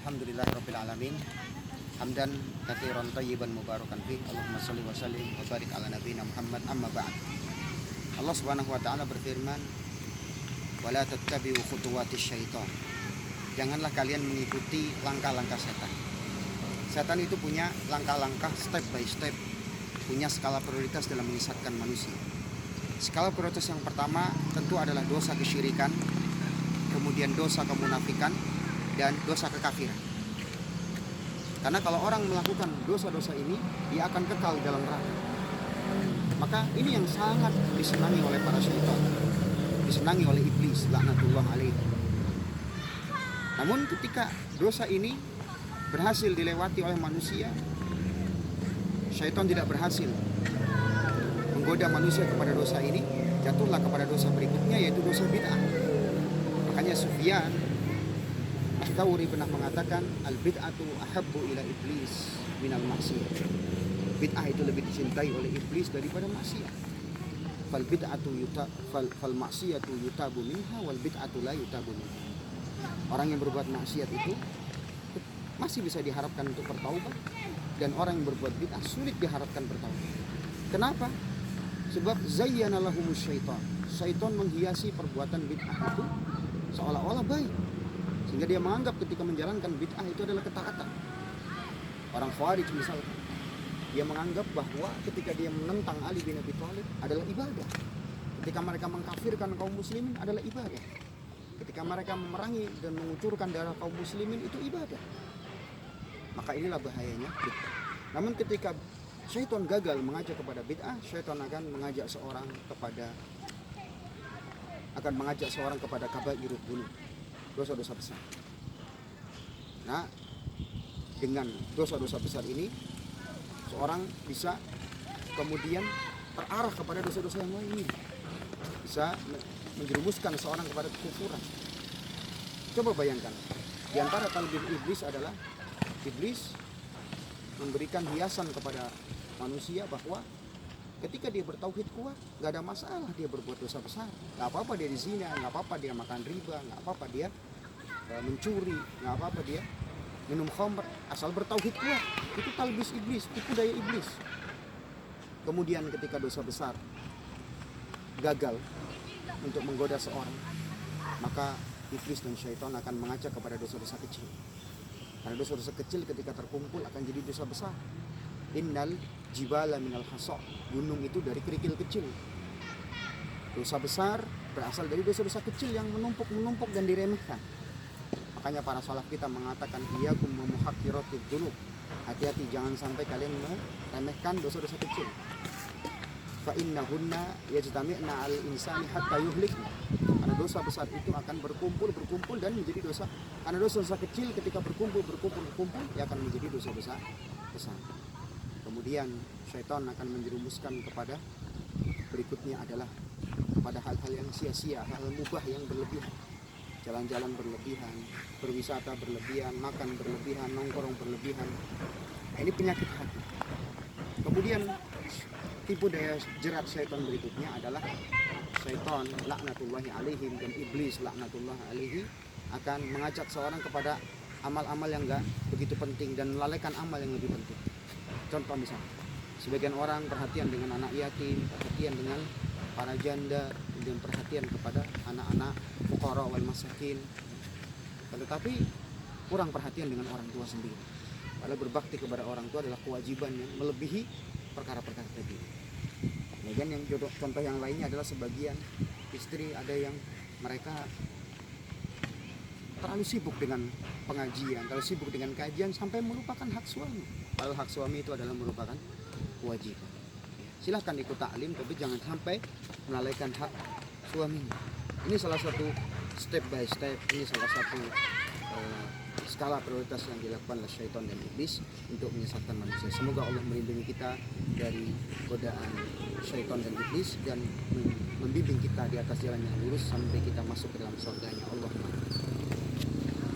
Alhamdulillahirabbil alamin. Hamdan katsiran thayyiban mubarakan fi. Allahumma shalli wa sallim wa barik ala nabiyina Muhammad amma ba'd. Allah Subhanahu wa taala berfirman, "Wala tattabi'u khutuwatis syaitan." Janganlah kalian mengikuti langkah-langkah setan. Setan itu punya langkah-langkah step by step, punya skala prioritas dalam menyesatkan manusia. Skala prioritas yang pertama tentu adalah dosa kesyirikan, kemudian dosa kemunafikan, dan dosa kekafiran. Karena kalau orang melakukan dosa-dosa ini, dia akan kekal dalam neraka. Maka ini yang sangat disenangi oleh para syaitan, disenangi oleh iblis, laknatullah alaihi. Namun ketika dosa ini berhasil dilewati oleh manusia, syaitan tidak berhasil menggoda manusia kepada dosa ini, jatuhlah kepada dosa berikutnya, yaitu dosa bid'ah. Makanya Sufyan Ats-Tsauri pernah mengatakan, al-bid'atu ahabbu ila iblis minal maksiyah. Bid'ah itu lebih dicintai oleh iblis daripada maksiat. Fal maksiyatu yutabu minha wal bid'atu la yutabu minha. Orang yang berbuat maksiat itu masih bisa diharapkan untuk bertaubat, dan orang yang berbuat bid'ah sulit diharapkan bertaubat. Kenapa? Sebab zayyana lahumus syaitan. Syaitan menghiasi perbuatan bid'ah itu seolah-olah baik, sehingga dia menganggap ketika menjalankan bid'ah itu adalah ketaatan. Orang Khawarij misalnya, dia menganggap bahwa ketika dia menentang Ali bin Abi Thalib adalah ibadah. Ketika mereka mengkafirkan kaum muslimin adalah ibadah. Ketika mereka memerangi dan mengucurkan darah kaum muslimin itu ibadah. Maka inilah bahayanya bid'ah. Namun ketika syaitan gagal mengajak kepada bid'ah, syaitan akan mengajak seorang kepada kabairud dzunub, dosa-dosa besar. Nah, dengan dosa-dosa besar ini, seorang bisa kemudian terarah kepada dosa-dosa yang lain, bisa menjerumuskan seorang kepada kekufuran. Coba bayangkan, di antara talbis iblis adalah iblis memberikan hiasan kepada manusia bahwa ketika dia bertauhid kuat, gak ada masalah dia berbuat dosa besar. Gak apa-apa dia dizina, gak apa-apa dia makan riba, gak apa-apa dia mencuri, gak apa-apa dia minum khamr, asal bertauhid kuat. Itu talbis iblis, itu daya iblis. Kemudian ketika dosa besar gagal untuk menggoda seorang, maka iblis dan syaitan akan mengajak kepada dosa-dosa kecil. Karena dosa-dosa kecil ketika terkumpul akan jadi dosa besar. Innal jibala minal hasa. Gunung itu dari kerikil kecil. Dosa besar berasal dari dosa-dosa kecil yang menumpuk dan diremehkan. Makanya para salaf kita mengatakan, iyyakum wa muhaqqiratidz dzunub. Hati-hati, jangan sampai kalian meremehkan dosa-dosa kecil. Fa innahunna yajtami'na 'alal insani hatta yuhlikna. Karena dosa besar itu akan berkumpul dan menjadi dosa. Karena dosa-dosa kecil ketika berkumpul ya akan menjadi dosa besar. Kemudian syaitan akan menjerumuskan kepada berikutnya adalah kepada hal-hal yang sia-sia, hal mubah yang berlebihan. Jalan-jalan berlebihan, berwisata berlebihan, makan berlebihan, nongkrong berlebihan. Ini penyakit hati. Kemudian tipu daya jerat syaitan berikutnya adalah syaitan laknatullahi alaihim dan iblis laknatullahi alaihi akan mengajak seorang kepada amal-amal yang enggak begitu penting dan melalaikan amal yang lebih penting. Contoh misalnya, sebagian orang perhatian dengan anak yatim, perhatian dengan para janda, dan perhatian kepada anak-anak fuqara wal masakin. Tetapi kurang perhatian dengan orang tua sendiri. Padahal berbakti kepada orang tua adalah kewajiban yang melebihi perkara-perkara tadi. Kemudian yang contoh yang lainnya adalah sebagian istri ada yang mereka terlalu sibuk dengan pengajian, terlalu sibuk dengan kajian sampai melupakan hak suami. Padahal hak suami itu adalah merupakan kewajiban. Silahkan ikut taklim, tapi jangan sampai melalaikan hak suami. Ini salah satu step by step, ini salah satu skala prioritas yang dilakukan oleh syaitan dan iblis untuk menyesatkan manusia. Semoga Allah melindungi kita dari godaan syaitan dan iblis dan membimbing kita di atas jalan yang lurus sampai kita masuk ke dalam surganya Allah.